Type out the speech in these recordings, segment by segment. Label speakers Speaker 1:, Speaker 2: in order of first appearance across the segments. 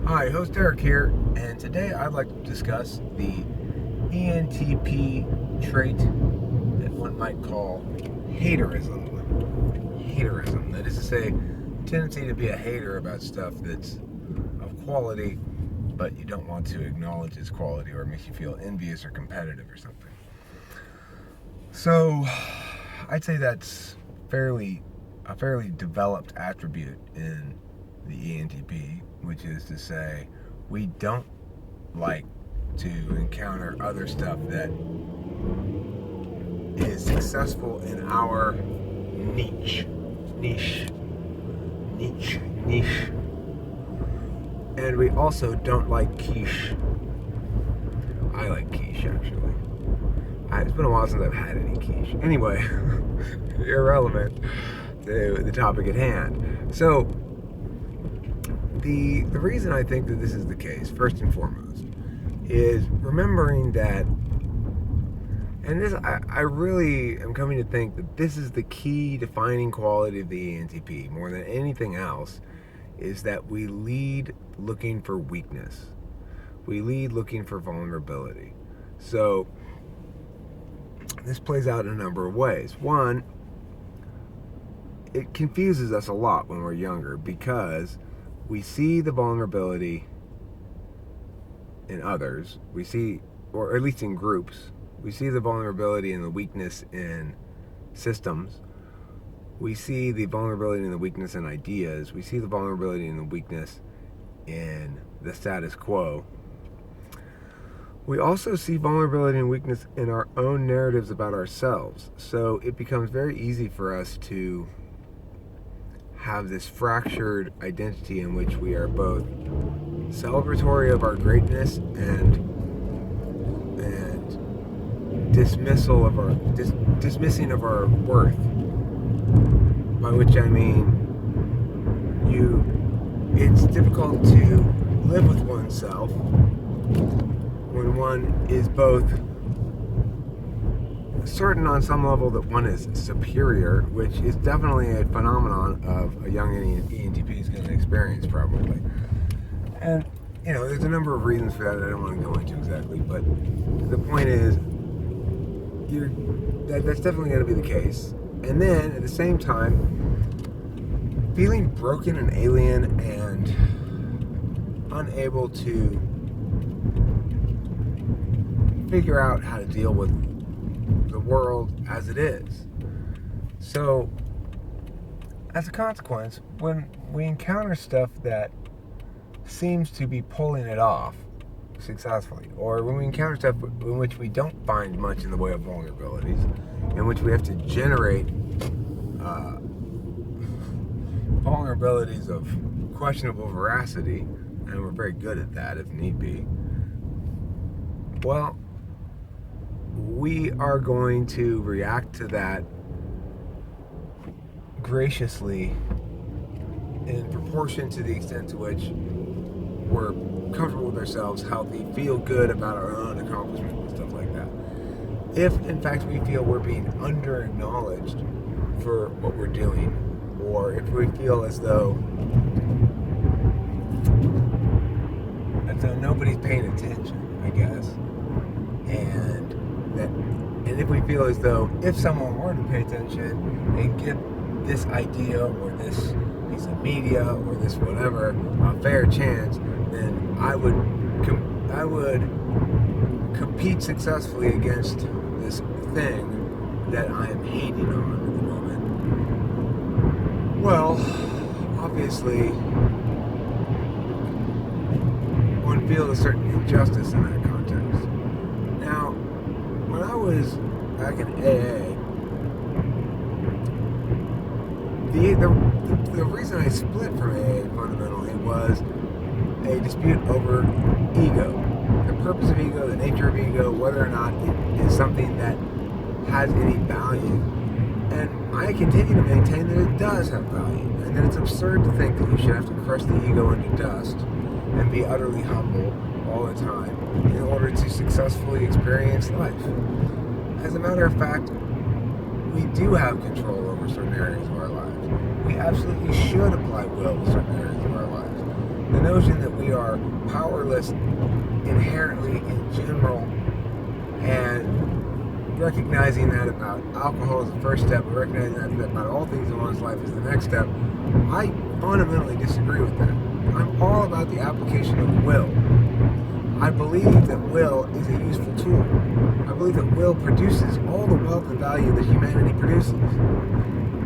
Speaker 1: Hi, host Eric here, and today I'd like to discuss the ENTP trait that one might call haterism. Haterism, that is to say, tendency to be a hater about stuff that's of quality, but you don't want to acknowledge its quality, or it makes you feel envious or competitive or something. So, I'd say that's a fairly developed attribute in the ENTP, which is to say, we don't like to encounter other stuff that is successful in our niche. And we also don't like quiche. I like quiche, actually. It's been a while since I've had any quiche. Anyway, irrelevant to the topic at hand. So, the reason I think that this is the case, first and foremost, is remembering that, and this, I really am coming to think that this is the key defining quality of the ENTP, more than anything else, is that we lead looking for weakness. We lead looking for vulnerability. So, this plays out in a number of ways. One, it confuses us a lot when we're younger because we see the vulnerability in others. We see, or at least in groups, we see the vulnerability and the weakness in systems. We see the vulnerability and the weakness in ideas. We see the vulnerability and the weakness in the status quo. We also see vulnerability and weakness in our own narratives about ourselves. So it becomes very easy for us to have this fractured identity in which we are both celebratory of our greatness and dismissal of our dismissing of our worth. By which I mean it's difficult to live with oneself when one is both certain on some level that one is superior, which is definitely a phenomenon of a young ENTP is going to experience probably. And, there's a number of reasons for that I don't want to go into exactly, but the point is, that's definitely going to be the case. And then, at the same time, feeling broken and alien and unable to figure out how to deal with the world as it is. So, as a consequence, when we encounter stuff that seems to be pulling it off successfully, or when we encounter stuff in which we don't find much in the way of vulnerabilities, in which we have to generate vulnerabilities of questionable veracity, and we're very good at that if need be, well, we are going to react to that graciously in proportion to the extent to which we're comfortable with ourselves, healthy, feel good about our own accomplishments and stuff like that. If, in fact, we feel we're being under-acknowledged for what we're doing, or if we feel as though nobody's paying attention, I guess, and if we feel as though if someone were to pay attention and give this idea or this piece of media or this whatever a fair chance, then I would compete successfully against this thing that I am hating on at the moment. Well, obviously, one feels a certain injustice in that context. Now, when I was back in AA, the reason I split from AA fundamentally was a dispute over ego. The purpose of ego, the nature of ego, whether or not it is something that has any value. And I continue to maintain that it does have value, and that it's absurd to think that you should have to crush the ego into dust and be utterly humble all the time in order to successfully experience life. As a matter of fact, we do have control over certain areas of our lives. We absolutely should apply will to certain areas of our lives. the notion that we are powerless inherently in general, and recognizing that about alcohol is the first step, and recognizing that about all things in one's life is the next step, I fundamentally disagree with that. I'm all about the application of will. I believe that will is a useful tool. I believe that will produces all the wealth and value that humanity produces.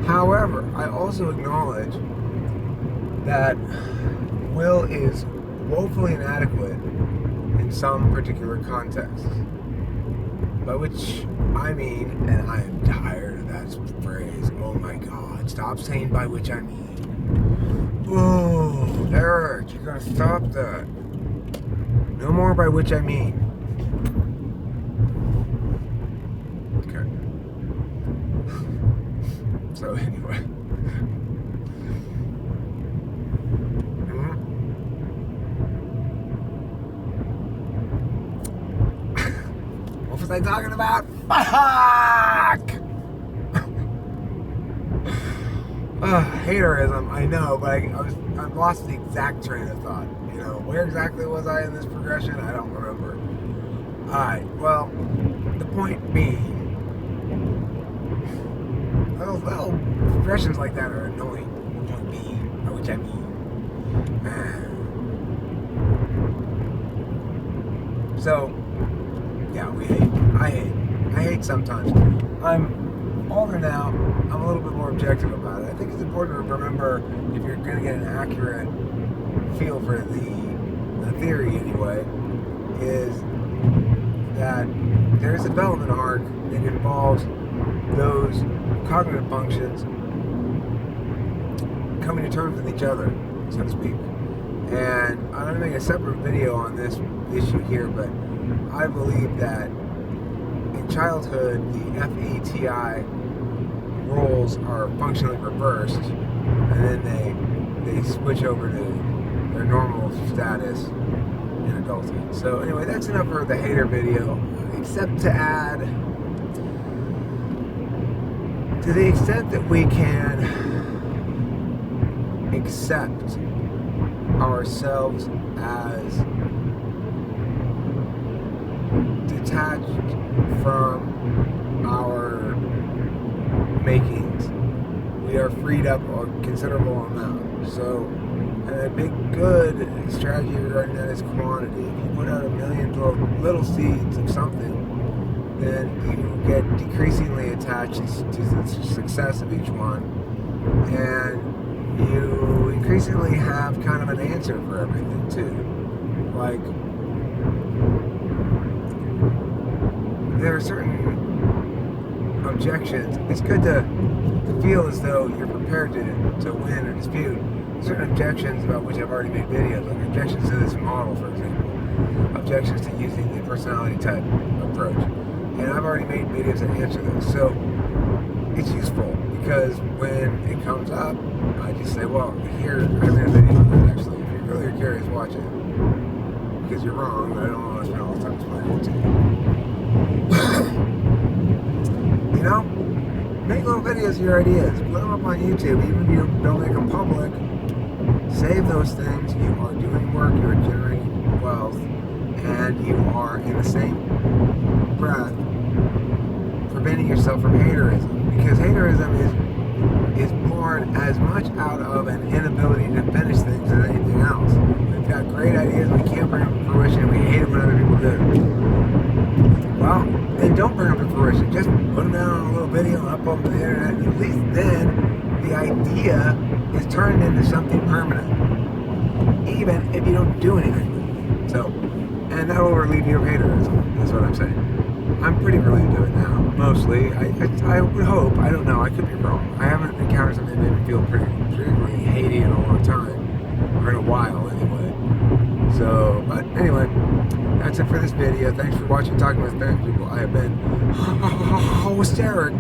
Speaker 1: However, I also acknowledge that will is woefully inadequate in some particular contexts. By which I mean, and I am tired of that phrase, oh my God, stop saying by which I mean. Oh, Eric, you gotta stop that. No more by which I mean. Okay. So anyway. What was I talking about? Fuck! Haterism, I know, but I lost the exact train of thought. You know, where exactly was I in this progression? I don't remember. Alright, well, the point being, little progressions like that are annoying. The point being, by which I mean. So, yeah, I hate sometimes. I'm older now. I'm a little bit more objective about it. I think it's important to remember, if you're going to get an accurate feel for the theory anyway, is that there's a development arc that involves those cognitive functions coming to terms with each other, so to speak. And I'm going to make a separate video on this issue here, but I believe that in childhood, the FETI roles are functionally reversed, and then they switch over to their normal status in adulthood. So anyway, that's enough for the hater video, except to add, to the extent that we can accept ourselves as detached from our makings, we are freed up a considerable amount. So a big good strategy regarding that is quantity. If you put out 1 million little seeds of something, then you get decreasingly attached to the success of each one, and you increasingly have kind of an answer for everything too. Like, there are certain objections. It's good to feel as though you're prepared to win or dispute certain objections about which I've already made videos, like objections to this model, for example, objections to using the personality type approach. And I've already made videos that answer those. So it's useful because when it comes up, I just say, well, here, I made a video on that actually. If you're really curious, watch it. Because you're wrong, but I don't want to spend all the time explaining it to you. You know? Make little videos of your ideas. Put them up on YouTube. Even if you don't make them public, save those things. You are doing work, you are generating wealth, and you are, in the same breath, preventing yourself from haterism. Because haterism is born as much out of an inability to finish things as anything else. We've got great ideas, we can't bring them to fruition, we hate it when other people do. Well, then don't bring them to fruition. Just put them down on a little video and upload them to the internet, and at least then the idea is turned into something permanent, even if you don't do anything. So, and that will relieve you of haterism, that's what I'm saying. I'm pretty relieved of it now, mostly. I would hope. I don't know. I could be wrong. I haven't encountered something that made me feel particularly hatey in a long time, or in a while, anyway. So, but anyway, that's it for this video. Thanks for watching Talking with Fans People. I have been hysteric.